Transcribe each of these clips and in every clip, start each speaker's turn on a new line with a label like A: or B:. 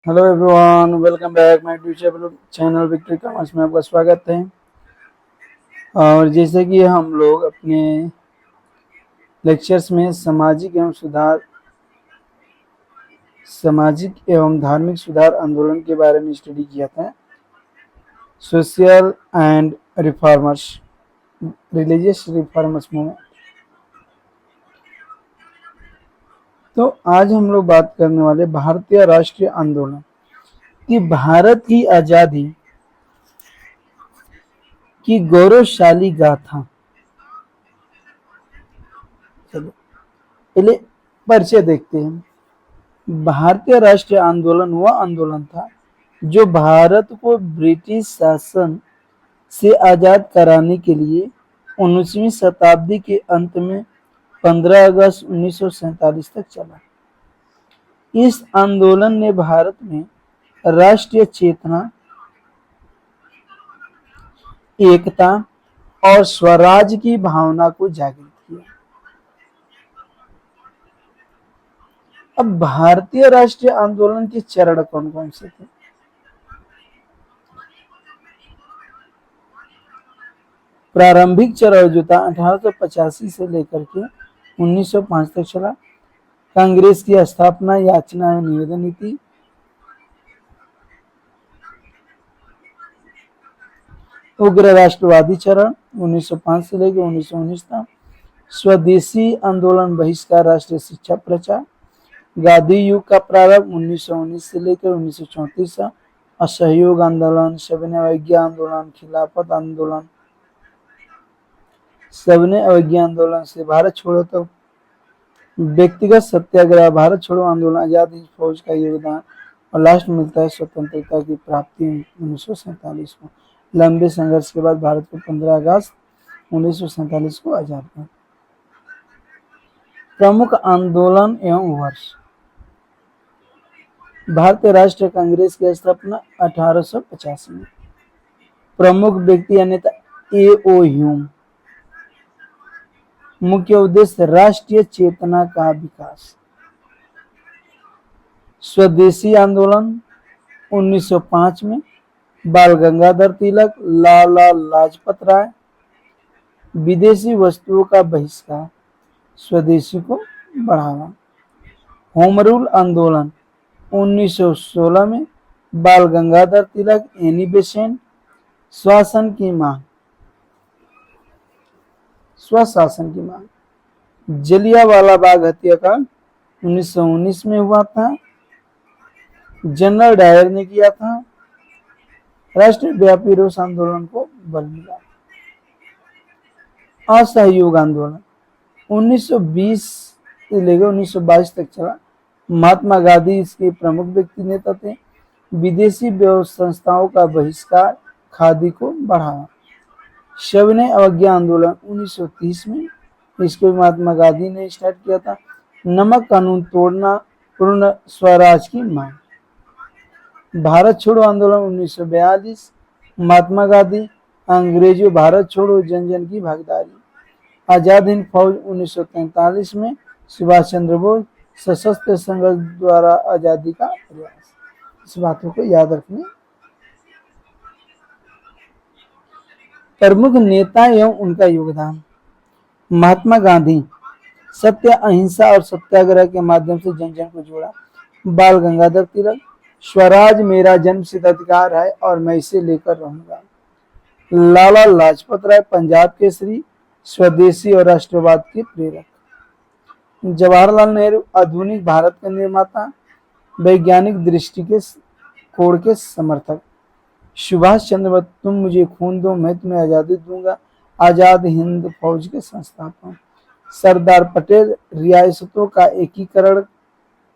A: Hello everyone, welcome back my YouTube channel victory commerce में आपका स्वागत है। और जैसे कि हम लोग अपने लेक्चर्स में सामाजिक एवं धार्मिक सुधार आंदोलन के बारे में स्टडी किया था। Social and reformers, religious reformers movement. तो आज हम लोग बात करने वाले भारतीय राष्ट्रीय आंदोलन कि भारत की आज़ादी की गौरवशाली गाथा। चलो पहले परिचय देखते हैं। भारतीय राष्ट्रीय आंदोलन वह आंदोलन था जो भारत को ब्रिटिश शासन से आज़ाद कराने के लिए 19वीं शताब्दी के अंत में 15 अगस्त 1947 तक चला। इस आंदोलन ने भारत में राष्ट्रीय चेतना, एकता और स्वराज की भावना को जागृत किया। अब भारतीय राष्ट्रीय आंदोलन के चरण कौन कौन से थे? प्रारंभिक चरण जो था 1885 से लेकर के 1905 तक चला। कांग्रेस की स्थापना, याचना एवं निवेदन नीति। उग्र राष्ट्रवादी चरण 1905 से लेकर 1919 तक। स्वदेशी आंदोलन, बहिष्कार, राष्ट्रीय शिक्षा प्रचार। गांधी युग का प्रारंभ 1919 से लेकर 1934 तक। असहयोग आंदोलन, सविनय अवज्ञा आंदोलन, खिलाफत आंदोलन, सविनय अवज्ञा आंदोलन से भारत छोड़ो तक। व्यक्तिगत सत्याग्रह, भारत छोड़ो आंदोलन, आजाद हिंद फौज का योगदान और लास्ट मिलता है स्वतंत्रता की प्राप्ति 1947 को। लंबे संघर्ष के बाद भारत को 15 अगस्त 1947 को आजाद किया। प्रमुख आंदोलन एवं वर्ष। भारतीय राष्ट्रीय कांग्रेस की स्थापना 1885 में। प्रमुख व्यक्ति या नेता A.O. ह्यूम। मुख्य उद्देश्य राष्ट्रीय चेतना का विकास। स्वदेशी आंदोलन 1905 में। बाल गंगाधर तिलक, लाला लाजपत राय। विदेशी वस्तुओं का बहिष्कार, स्वदेशी को बढ़ावा। होम रूल आंदोलन 1916 में। बाल गंगाधर तिलक, एनी बेसेंट। स्वशासन की मांग। जलियांवाला बाग हत्याकांड 1919 में हुआ था। जनरल डायर ने किया था। राष्ट्रीय व्यापी रोष आंदोलन को बल मिला। असहयोग आंदोलन 1920 से लेकर 1922 तक चला। महात्मा गांधी इसके प्रमुख व्यक्ति नेता थे। विदेशी संस्थाओं का बहिष्कार, खादी को बढ़ावा। सविनय अवज्ञा आंदोलन 1930 में, इसको महात्मा गांधी ने स्टार्ट किया था। नमक कानून तोड़ना, पूर्ण स्वराज की मांग। भारत छोड़ो आंदोलन 1942, महात्मा गांधी। अंग्रेजों भारत छोड़ो, जन जन की भागीदारी। आजाद हिंद फौज 1943 में। सुभाष चंद्र बोस, सशस्त्र संघर्ष द्वारा आजादी का प्रयास। इस बातों को याद रखने। प्रमुख नेता एवं उनका योगदान। महात्मा गांधी सत्य, अहिंसा और सत्याग्रह के माध्यम से जन जन को जोड़ा। बाल गंगाधर तिलक, स्वराज मेरा जन्मसिद्ध अधिकार है और मैं इसे लेकर रहूंगा। लाला लाजपत राय, पंजाब केसरी, स्वदेशी और राष्ट्रवाद के प्रेरक। जवाहरलाल नेहरू, आधुनिक भारत के निर्माता, वैज्ञानिक दृष्टिकोण के समर्थक। सुभाष चंद्र बोस, तुम मुझे खून दो मैं तुम्हें आजादी दूंगा, आजाद हिंद फौज के संस्थापक। सरदार पटेल, रियासतों का एकीकरण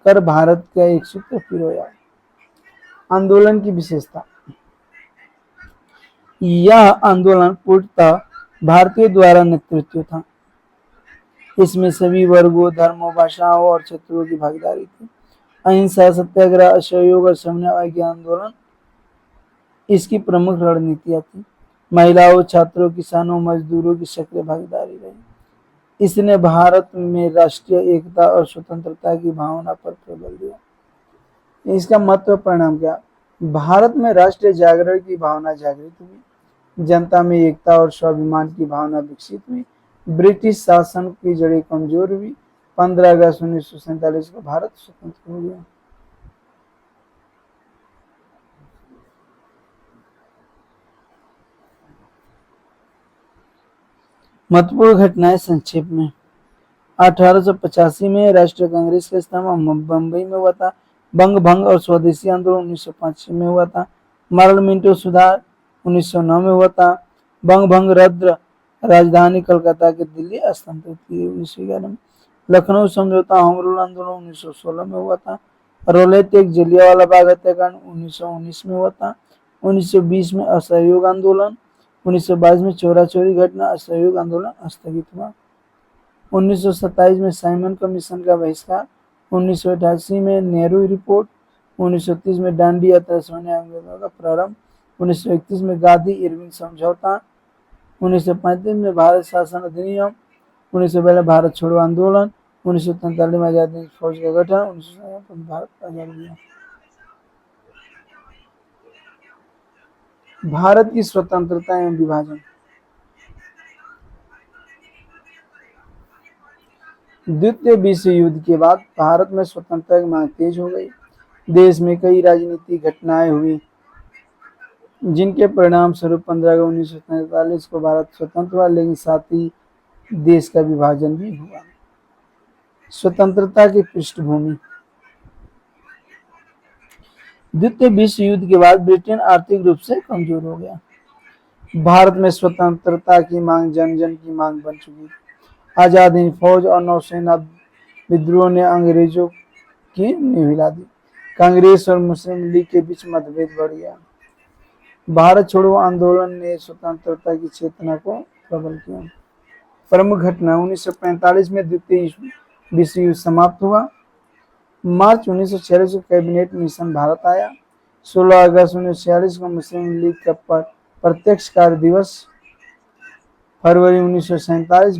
A: कर भारत का एक सूत्र पिरोया। आंदोलन की विशेषता। यह आंदोलन पूर्णतः भारतीय द्वारा नेतृत्व था। इसमें सभी वर्गों, धर्मों, भाषाओं और क्षेत्रों की भागीदारी थी। अहिंसा, सत्याग्रह, असहयोग और सविनय अवज्ञा आंदोलन इसकी प्रमुख रणनीतियां थी। महिलाओं, छात्रों, किसानों, मजदूरों की सक्रिय भागीदारी रही। इसने भारत में राष्ट्रीय एकता और स्वतंत्रता की भावना पर प्रबल दिया। इसका महत्व परिणाम क्या? भारत में राष्ट्रीय जागरण की भावना जागृत हुई, जनता में एकता और स्वाभिमान की भावना विकसित हुई, ब्रिटिश शासन की जड़ें कमजोर हुई, 15 अगस्त 1947 को भारत स्वतंत्र हो गया। महत्वपूर्ण घटनाएं संक्षेप में। 1885 में राष्ट्रीय कांग्रेस का स्थापना बम्बई में हुआ था। बंग भंग और स्वदेशी आंदोलन 1905 में हुआ था। मॉरल मिंटो सुधार 1909 में हुआ था। बंग भंग रद्द, राजधानी कलकत्ता के दिल्ली स्थानांतरित की 1911 में। लखनऊ समझौता होम रूल आंदोलन 1916 में हुआ था। रोलेट एक जलियांवाला बाग हत्याकांड 1919 में हुआ था। 1920 में असहयोग आंदोलन, 1922 में चोरा चोरी घटना, असहयोग आंदोलन स्थगित हुआ। 1927 में साइमन कमीशन का बहिष्कार, 1988 में नेहरू रिपोर्ट, 1930 में डांडी यात्रा से होने आंदोलन का प्रारंभ, 1931 में गांधी इरविन समझौता, 1935 में भारत शासन अधिनियम, 1912 भारत छोड़ो आंदोलन, 1943 में आजादी फौज का गठन, 1947 में भारत आजाद हुआ। भारत की स्वतंत्रता एवं विभाजन। द्वितीय विश्व युद्ध के बाद भारत में स्वतंत्रता की मांग तेज हो गई। देश में कई राजनीतिक घटनाएं हुई, जिनके परिणाम स्वरूप 15 अगस्त 1947 को भारत स्वतंत्र हुआ, लेकिन साथ ही देश का विभाजन भी हुआ। स्वतंत्रता की पृष्ठभूमि। द्वितीय विश्व युद्ध के बाद ब्रिटेन आर्थिक रूप से कमजोर हो गया। भारत में स्वतंत्रता की मांग जन जन की मांग बन चुकी थी। आजाद हिंद फौज और नौसेना विद्रोह ने अंग्रेजों की नींव हिला दी। कांग्रेस और मुस्लिम लीग के बीच मतभेद बढ़ गया। भारत छोड़ो आंदोलन ने स्वतंत्रता की चेतना को प्रबल किया। प्रमुख घटना। 1945 में द्वितीय विश्व युद्ध समाप्त हुआ। मार्च 1946 को कैबिनेट मिशन भारत आया। 16 अगस्त 1946 को मुस्लिम लीग का प्रत्यक्ष कार्य दिवस। फरवरी 1947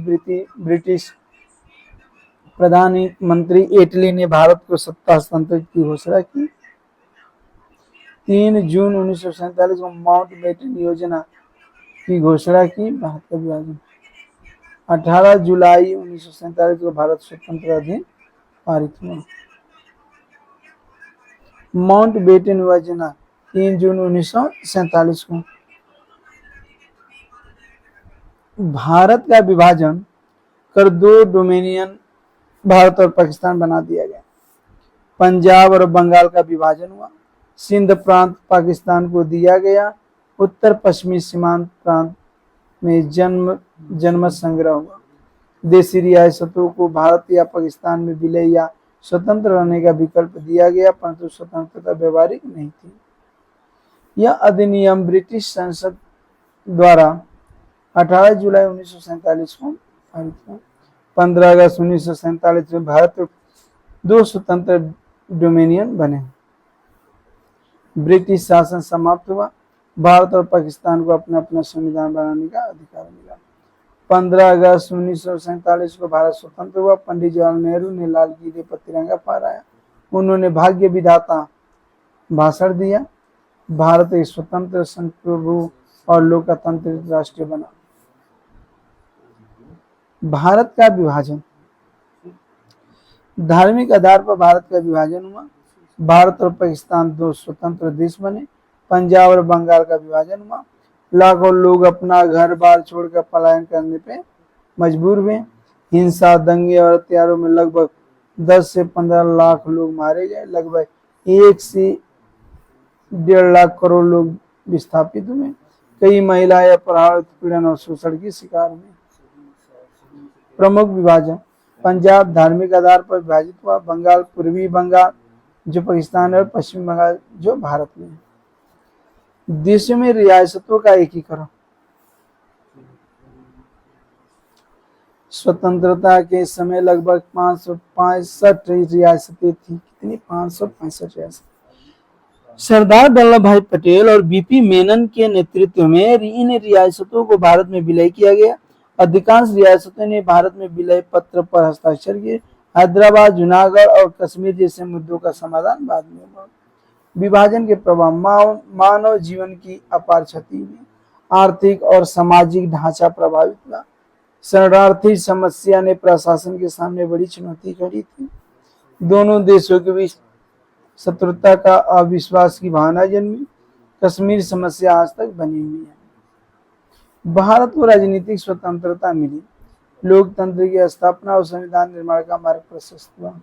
A: ब्रिटिश प्रधानमंत्री एटली ने भारत को सत्ता हस्तांतरित की घोषणा की। 3 जून 1947 को माउंटबेटन योजना की घोषणा की। भारत का विभाजन। 18 जुलाई 1947 को भारत स्वतंत्र अधिनियम पारित हुआ। माउंटबेटन योजना 3 जून 1947 को। भारत का विभाजन कर 2 डोमिनियन भारत और पाकिस्तान बना दिया गया। पंजाब और बंगाल का विभाजन हुआ। सिंध प्रांत पाकिस्तान को दिया गया। उत्तर पश्चिमी सीमांत प्रांत में जनमत संग्रह हुआ। देशी रियासतों को भारत या पाकिस्तान में विलय या स्वतंत्र रहने का विकल्प दिया गया, परंतु स्वतंत्रता व्यवहारिक नहीं थी। यह अधिनियम ब्रिटिश संसद द्वारा 18 जुलाई 1947 को पारित हुआ। 15 अगस्त 1947 में भारत और 2 स्वतंत्र डोमिनियन बने। ब्रिटिश शासन समाप्त हुआ। भारत और पाकिस्तान को अपना अपना संविधान बनाने का अधिकार मिला। 15 अगस्त 1947 को भारत स्वतंत्र हुआ। पंडित जवाहरलाल नेहरू ने लाल किले पर तिरंगा फहराया। उन्होंने भाग्य विधाता भाषण दिया। भारत एक स्वतंत्र, संप्रभु और लोकतांत्रिक राष्ट्र बना। भारत का विभाजन। धार्मिक आधार पर भारत का विभाजन हुआ। भारत और पाकिस्तान 2 स्वतंत्र देश बने। पंजाब और बंगाल का विभाजन हुआ। लाखों लोग अपना घर बार छोड़कर पलायन करने पे मजबूर हुए। हिंसा, दंगे और हत्यारों में लगभग 10 से 15 लाख लोग मारे गए। लगभग 1 से 1.5 लाख करोड़ लोग विस्थापित हुए। कई महिलाएं अपहरण, उत्पीड़न और शोषण की शिकार हुई। प्रमुख विभाजन। पंजाब धार्मिक आधार पर विभाजित हुआ। बंगाल, पूर्वी बंगाल जो पाकिस्तान है, और पश्चिमी बंगाल जो भारत में है। देशों में रियासतों का एकीकरण। स्वतंत्रता के समय लगभग 565 रियासतें थी। कितनी? 565 रियासतें। सरदार वल्लभ भाई पटेल और बीपी मेनन के नेतृत्व में इन रियासतों को भारत में विलय किया गया। अधिकांश रियासतों ने भारत में विलय पत्र पर हस्ताक्षर किए। हैदराबाद, जूनागढ़ और कश्मीर जैसे मुद्दों का समाधान बाद में हुआ। विभाजन के प्रभाव मानव जीवन की अपार क्षति हुई, आर्थिक और सामाजिक ढांचा प्रभावित हुआ। शरणार्थी समस्या ने प्रशासन के सामने बड़ी चुनौती खड़ी थी। दोनों देशों के बीच शत्रुता का अविश्वास की भावना जन्मी। कश्मीर समस्या आज तक बनी हुई है। भारत को राजनीतिक स्वतंत्रता मिली, लोकतंत्र की स्थापना और संविधान निर्माण का मार्ग प्रशस्त हुआ।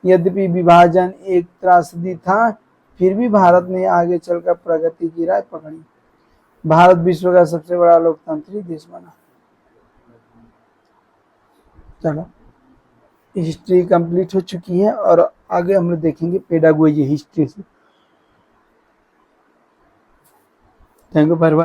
A: यद्यपि विभाजन एक त्रासदी था, फिर भी भारत ने आगे चलकर प्रगति की राह पकड़ी। भारत विश्व का सबसे बड़ा लोकतांत्रिक देश बना। चलो, हिस्ट्री कंप्लीट हो चुकी है और आगे हम लोग देखेंगे पेडागोजी हिस्ट्री से। Thank you for